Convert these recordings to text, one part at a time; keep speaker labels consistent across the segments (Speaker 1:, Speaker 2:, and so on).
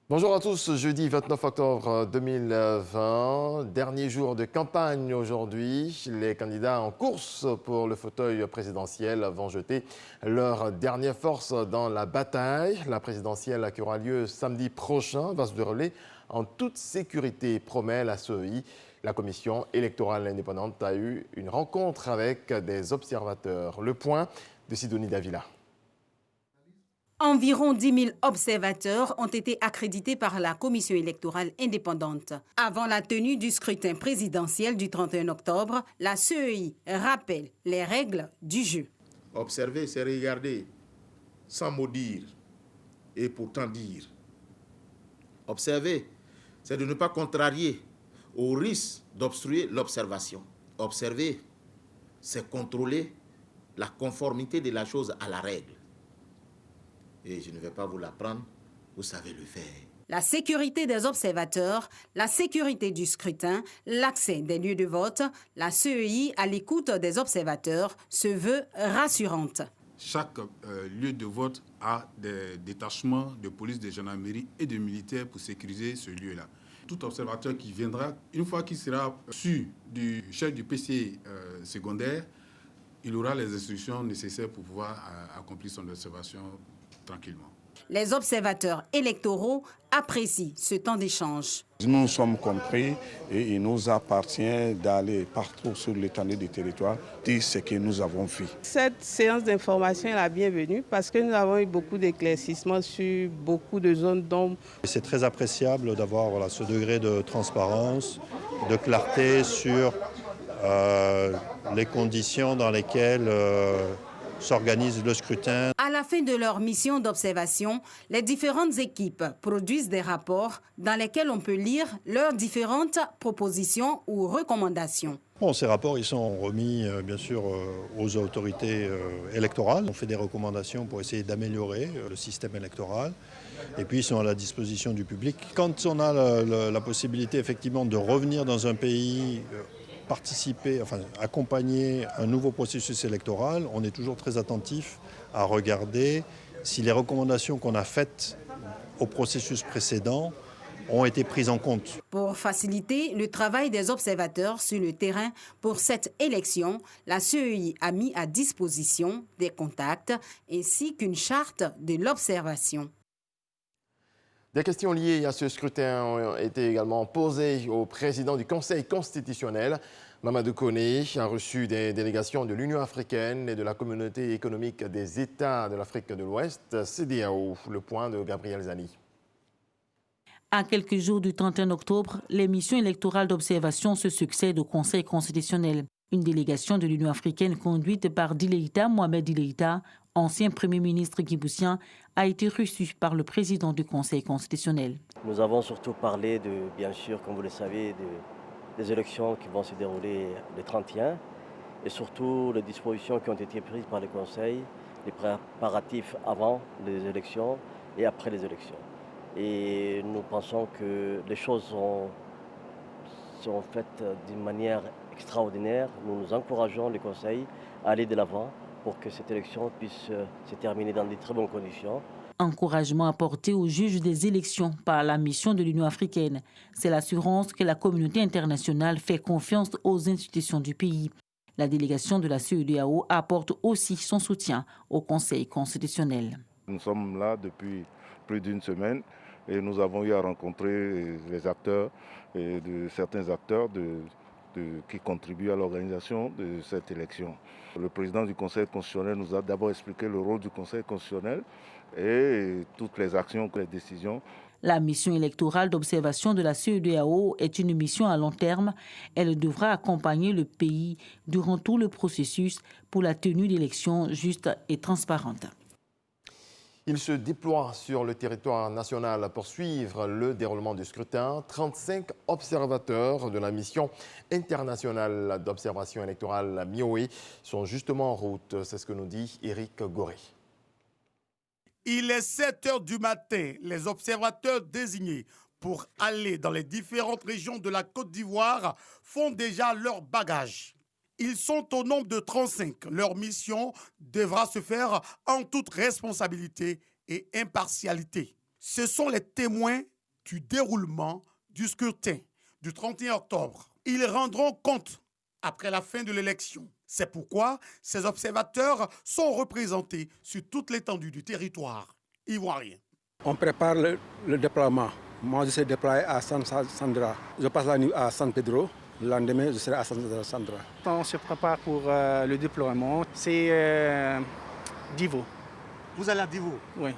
Speaker 1: Bonjour à tous, jeudi 29 octobre 2020, dernier jour de campagne aujourd'hui. Les candidats en course pour le fauteuil présidentiel vont jeter leur dernière force dans la bataille. La présidentielle qui aura lieu samedi prochain va se dérouler en toute sécurité, promet la CEI. La commission électorale indépendante a eu une rencontre avec des observateurs. Le point de Sidonie Davila.
Speaker 2: Environ 10 000 observateurs ont été accrédités par la Commission électorale indépendante. Avant la tenue du scrutin présidentiel du 31 octobre, la CEI rappelle les règles du jeu.
Speaker 3: Observer, c'est regarder sans mot dire et pourtant dire. Observer, c'est de ne pas contrarier au risque d'obstruer l'observation. Observer, c'est contrôler la conformité de la chose à la règle. Et je ne vais pas vous l'apprendre, vous savez le faire.
Speaker 2: La sécurité des observateurs, la sécurité du scrutin, l'accès des lieux de vote, la CEI à l'écoute des observateurs se veut rassurante.
Speaker 4: Chaque lieu de vote a des détachements de police, de gendarmerie et de militaires pour sécuriser ce lieu-là. Tout observateur qui viendra, une fois qu'il sera sûr du chef du PC secondaire, il aura les instructions nécessaires pour pouvoir accomplir son observation tranquillement.
Speaker 2: Les observateurs électoraux apprécient ce temps d'échange.
Speaker 5: Nous sommes compris et il nous appartient d'aller partout sur l'étendue du territoire dire ce que nous avons vu.
Speaker 6: Cette séance d'information est la bienvenue parce que nous avons eu beaucoup d'éclaircissements sur beaucoup de zones d'ombre.
Speaker 7: C'est très appréciable d'avoir ce degré de transparence, de clarté sur les conditions dans lesquelles s'organise le scrutin.
Speaker 2: À la fin de leur mission d'observation, les différentes équipes produisent des rapports dans lesquels on peut lire leurs différentes propositions ou recommandations.
Speaker 7: Bon, ces rapports ils sont remis bien sûr aux autorités électorales. On fait des recommandations pour essayer d'améliorer le système électoral et puis ils sont à la disposition du public. Quand on a la possibilité effectivement de revenir dans un pays, participer, enfin accompagner un nouveau processus électoral, on est toujours très attentif à regarder si les recommandations qu'on a faites au processus précédent ont été prises en compte.
Speaker 2: Pour faciliter le travail des observateurs sur le terrain pour cette élection, la CEI a mis à disposition des contacts ainsi qu'une charte de l'observation.
Speaker 1: Des questions liées à ce scrutin ont été également posées au président du Conseil constitutionnel. Mamadou Koné a reçu des délégations de l'Union africaine et de la Communauté économique des États de l'Afrique de l'Ouest, CEDEAO. Le point de Gabriel Zani.
Speaker 8: À quelques jours du 31 octobre, les missions électorales d'observation se succèdent au Conseil constitutionnel. Une délégation de l'Union africaine conduite par Dileïta Mohamed Dileïta, ancien Premier ministre djiboutien, a été reçue par le président du Conseil constitutionnel.
Speaker 9: Nous avons surtout parlé, bien sûr, comme vous le savez, des élections qui vont se dérouler le 31 et surtout les dispositions qui ont été prises par le Conseil, les préparatifs avant les élections et après les élections. Et nous pensons que les choses sont faites d'une manière extraordinaire. Nous nous encourageons les conseils à aller de l'avant pour que cette élection puisse se terminer dans de très bonnes conditions.
Speaker 8: Encouragement apporté aux juges des élections par la mission de l'Union africaine. C'est l'assurance que la communauté internationale fait confiance aux institutions du pays. La délégation de la CEDEAO apporte aussi son soutien au Conseil constitutionnel.
Speaker 10: Nous sommes là depuis plus d'une semaine et nous avons eu à rencontrer les acteurs, et certains acteurs qui contribuent à l'organisation de cette élection. Le président du Conseil constitutionnel nous a d'abord expliqué le rôle du Conseil constitutionnel et toutes les actions, les décisions.
Speaker 8: La mission électorale d'observation de la CEDEAO est une mission à long terme. Elle devra accompagner le pays durant tout le processus pour la tenue d'élections justes et transparentes.
Speaker 1: Il se déploie sur le territoire national pour suivre le déroulement du scrutin. 35 observateurs de la mission internationale d'observation électorale MIOE sont justement en route. C'est ce que nous dit Éric Goré.
Speaker 11: Il est 7 heures du matin. Les observateurs désignés pour aller dans les différentes régions de la Côte d'Ivoire font déjà leur bagage. Ils sont au nombre de 35. Leur mission devra se faire en toute responsabilité et impartialité. Ce sont les témoins du déroulement du scrutin du 31 octobre. Ils rendront compte après la fin de l'élection. C'est pourquoi ces observateurs sont représentés sur toute l'étendue du territoire ivoirien.
Speaker 12: On prépare le déploiement. Moi, je serai déployé à San Sandra. Je passe la nuit à San Pedro. Le lendemain, je serai à San Sandra.
Speaker 13: On se prépare pour le déploiement. C'est Divo.
Speaker 11: Vous allez à Divo?
Speaker 13: Oui.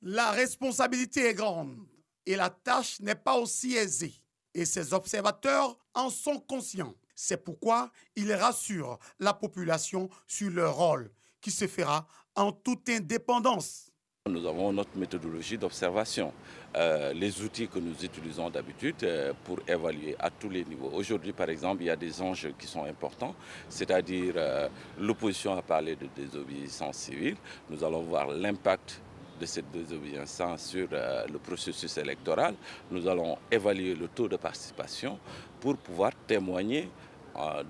Speaker 11: La responsabilité est grande et la tâche n'est pas aussi aisée. Et ces observateurs en sont conscients. C'est pourquoi ils rassurent la population sur leur rôle, qui se fera en toute indépendance.
Speaker 14: Nous avons notre méthodologie d'observation, les outils que nous utilisons d'habitude pour évaluer à tous les niveaux. Aujourd'hui, par exemple, il y a des enjeux qui sont importants, c'est-à-dire l'opposition a parlé de désobéissance civile. Nous allons voir l'impact de cette désobéissance sur le processus électoral. Nous allons évaluer le taux de participation pour pouvoir témoigner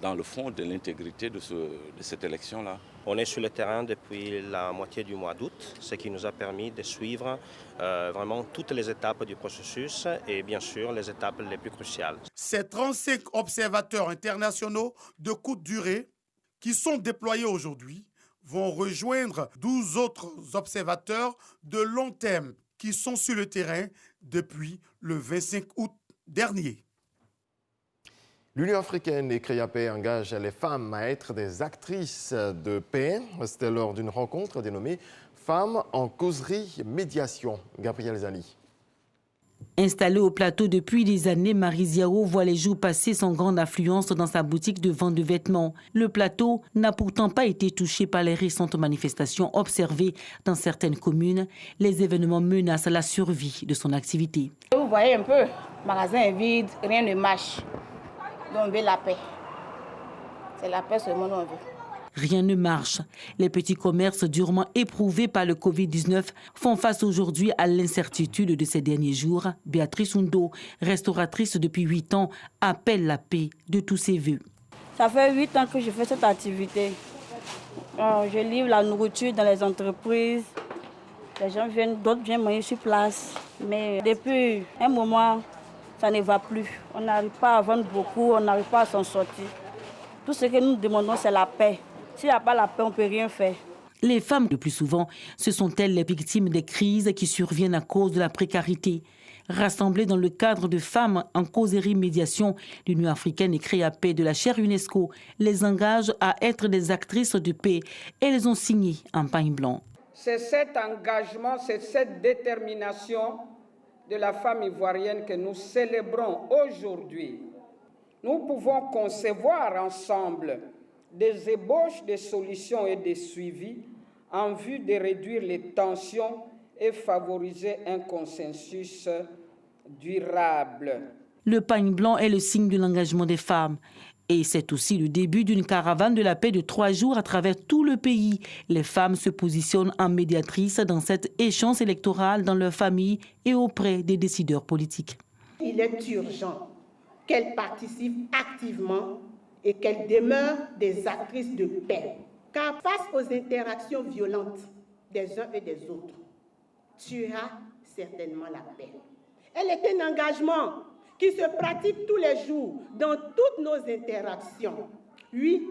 Speaker 14: dans le fond de l'intégrité de cette élection-là.
Speaker 9: On est sur le terrain depuis la moitié du mois d'août, ce qui nous a permis de suivre vraiment toutes les étapes du processus et bien sûr les étapes les plus cruciales.
Speaker 11: Ces 35 observateurs internationaux de courte durée qui sont déployés aujourd'hui vont rejoindre 12 autres observateurs de long terme qui sont sur le terrain depuis le 25 août dernier.
Speaker 1: L'Union africaine et CREAPE engagent les femmes à être des actrices de paix. C'était lors d'une rencontre dénommée « Femmes en causerie médiation ». Gabriel Zani.
Speaker 8: Installée au plateau depuis des années, Marie Ziao voit les jours passer sans grande affluence dans sa boutique de vente de vêtements. Le plateau n'a pourtant pas été touché par les récentes manifestations observées dans certaines communes. Les événements menacent la survie de son activité.
Speaker 15: Vous voyez un peu, le magasin est vide, rien ne marche. Donc on veut la paix. C'est la paix seulement qu'on veut.
Speaker 8: Rien ne marche. Les petits commerces durement éprouvés par le Covid-19 font face aujourd'hui à l'incertitude de ces derniers jours. Béatrice Hundo, restauratrice depuis 8 ans, appelle la paix de tous ses voeux.
Speaker 15: Ça fait 8 ans que je fais cette activité. Je livre la nourriture dans les entreprises. Les gens viennent, d'autres viennent manger sur place. Mais depuis un moment, ça ne va plus. On n'arrive pas à vendre beaucoup, on n'arrive pas à s'en sortir. Tout ce que nous demandons, c'est la paix. S'il n'y a pas la paix, on ne peut rien faire.
Speaker 8: Les femmes, le plus souvent, ce sont elles les victimes des crises qui surviennent à cause de la précarité. Rassemblées dans le cadre de Femmes en causerie médiation, l'Union africaine et CREAPE de la chaire UNESCO les engage à être des actrices de paix. Elles ont signé un pagne blanc.
Speaker 16: C'est cet engagement, c'est cette détermination de la femme ivoirienne que nous célébrons aujourd'hui. Nous pouvons concevoir ensemble des ébauches de solutions et de suivis en vue de réduire les tensions et favoriser un consensus durable.
Speaker 8: Le pagne blanc est le signe de l'engagement des femmes. Et c'est aussi le début d'une caravane de la paix de 3 jours à travers tout le pays. Les femmes se positionnent en médiatrices dans cette échéance électorale dans leur famille et auprès des décideurs politiques.
Speaker 17: Il est urgent qu'elles participent activement et qu'elles demeurent des actrices de paix. Car face aux interactions violentes des uns et des autres, tu as certainement la paix. Elle est un engagement qui se pratique tous les jours dans toutes nos interactions. Oui,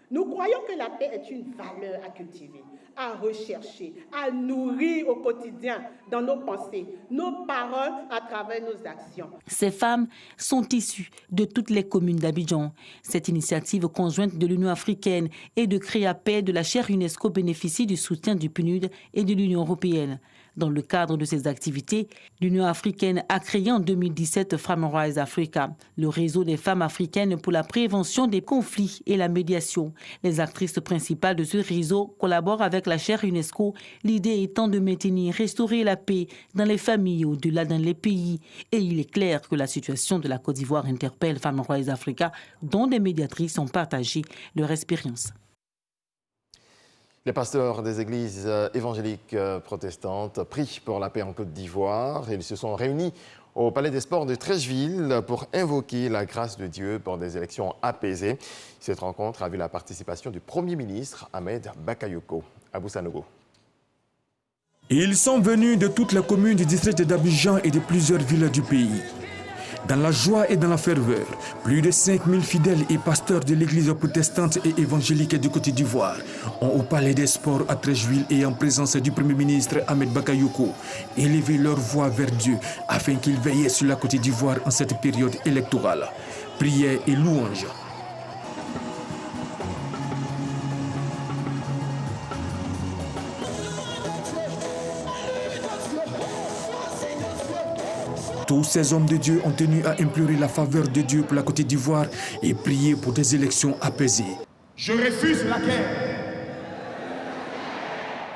Speaker 17: nous croyons que la paix est une valeur à cultiver, à rechercher, à nourrir au quotidien dans nos pensées, nos paroles, à travers nos actions.
Speaker 8: Ces femmes sont issues de toutes les communes d'Abidjan. Cette initiative conjointe de l'Union africaine et de CREAPE de la chaire UNESCO bénéficie du soutien du PNUD et de l'Union européenne. Dans le cadre de ces activités, l'Union africaine a créé en 2017 Femmes Rise Africa, le réseau des femmes africaines pour la prévention des conflits et la médiation. Les actrices principales de ce réseau collaborent avec la chaire UNESCO, l'idée étant de maintenir, restaurer la paix dans les familles au-delà dans les pays. Et il est clair que la situation de la Côte d'Ivoire interpelle Femmes Rise Africa, dont des médiatrices ont partagé leur expérience.
Speaker 1: Les pasteurs des églises évangéliques protestantes prient pour la paix en Côte d'Ivoire. Ils se sont réunis au Palais des Sports de Treichville pour invoquer la grâce de Dieu pour des élections apaisées. Cette rencontre a vu la participation du Premier ministre Ahmed Bakayoko. Abou Sanogo.
Speaker 18: Ils sont venus de toutes les communes du district d'Abidjan et de plusieurs villes du pays. Dans la joie et dans la ferveur, plus de 5000 fidèles et pasteurs de l'église protestante et évangélique du Côte d'Ivoire ont au Palais des Sports à Treichville et en présence du Premier ministre Ahmed Bakayoko élevé leur voix vers Dieu afin qu'il veille sur la Côte d'Ivoire en cette période électorale. Prières et louanges. Tous ces hommes de Dieu ont tenu à implorer la faveur de Dieu pour la Côte d'Ivoire et prier pour des élections apaisées.
Speaker 19: Je refuse la guerre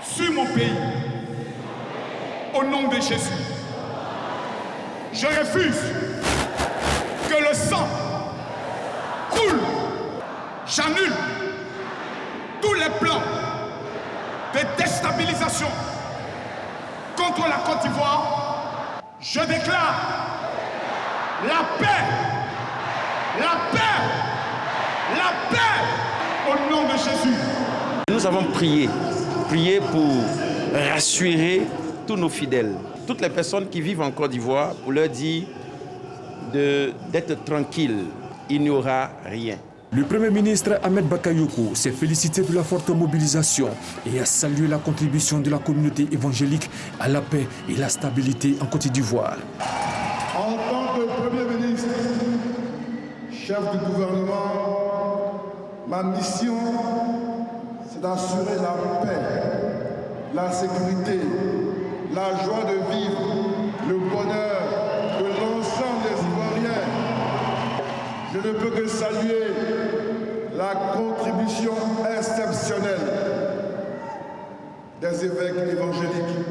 Speaker 19: sur mon pays au nom de Jésus. Je refuse que le sang coule. J'annule tous les plans de déstabilisation contre la Côte d'Ivoire. Je déclare la paix, la paix, la paix au nom de Jésus.
Speaker 20: Nous avons prié pour rassurer tous nos fidèles, toutes les personnes qui vivent en Côte d'Ivoire, pour leur dire d'être tranquilles, il n'y aura rien.
Speaker 18: Le Premier ministre Ahmed Bakayoko s'est félicité de la forte mobilisation et a salué la contribution de la communauté évangélique à la paix et la stabilité en Côte d'Ivoire.
Speaker 19: En tant que Premier ministre, chef du gouvernement, ma mission, c'est d'assurer la paix, la sécurité, la joie de vivre, le bonheur de l'ensemble des Ivoiriens. Je ne peux que saluer la contribution exceptionnelle des évêques évangéliques,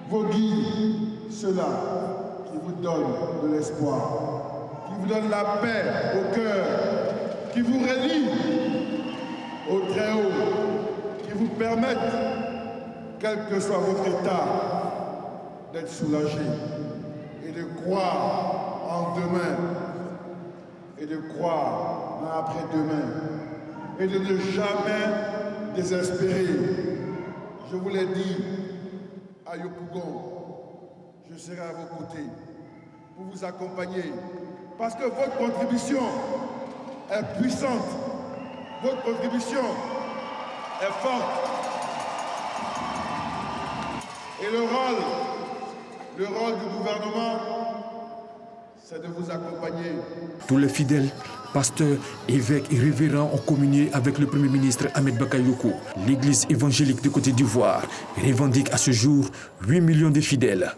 Speaker 19: vos guides, ceux-là qui vous donnent de l'espoir, qui vous donnent la paix au cœur, qui vous relient au Très-Haut, qui vous permettent, quel que soit votre état, d'être soulagé et de croire en demain, et de croire en après-demain, et de ne jamais désespérer. Je vous l'ai dit, à Yopougon, je serai à vos côtés pour vous accompagner, parce que votre contribution est puissante, votre contribution est forte. Et le rôle du gouvernement, c'est de vous accompagner.
Speaker 18: Tous les fidèles, pasteurs, évêques et révérends ont communié avec le Premier ministre Ahmed Bakayoko. L'église évangélique de Côte d'Ivoire revendique à ce jour 8 millions de fidèles.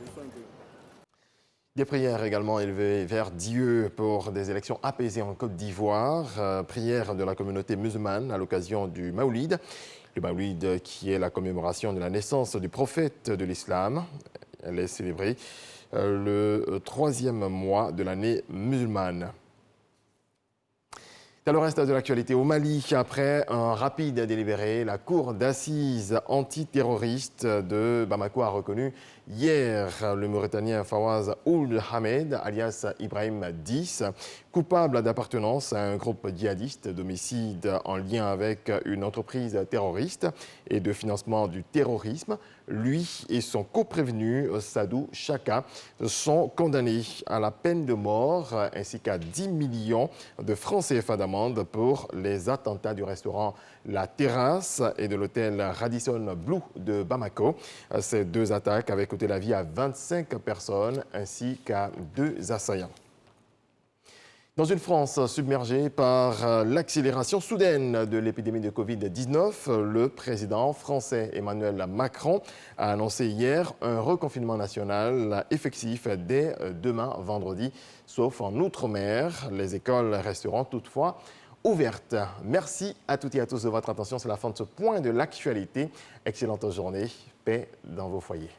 Speaker 1: Des prières également élevées vers Dieu pour des élections apaisées en Côte d'Ivoire. Prières de la communauté musulmane à l'occasion du Maoulid. Le Maoulid qui est la commémoration de la naissance du prophète de l'islam. Elle est célébrée le 3e mois de l'année musulmane. Dans le reste de l'actualité, au Mali, après un rapide délibéré, la cour d'assises antiterroriste de Bamako a reconnu hier le Mauritanien Fawaz Ould Ahmed, alias Ibrahim 10, coupable d'appartenance à un groupe djihadiste, d'homicide en lien avec une entreprise terroriste et de financement du terrorisme. Lui et son coprévenu, Sadou Chaka, sont condamnés à la peine de mort ainsi qu'à 10 millions de francs CFA d'amende pour les attentats du restaurant La Terrasse et de l'hôtel Radisson Blu de Bamako. Ces deux attaques avaient coûté la vie à 25 personnes ainsi qu'à 2 assaillants. Dans une France submergée par l'accélération soudaine de l'épidémie de Covid-19, le président français Emmanuel Macron a annoncé hier un reconfinement national effectif dès demain vendredi, sauf en Outre-mer. Les écoles resteront toutefois ouvertes. Merci à toutes et à tous de votre attention. C'est la fin de ce point de l'actualité. Excellente journée. Paix dans vos foyers.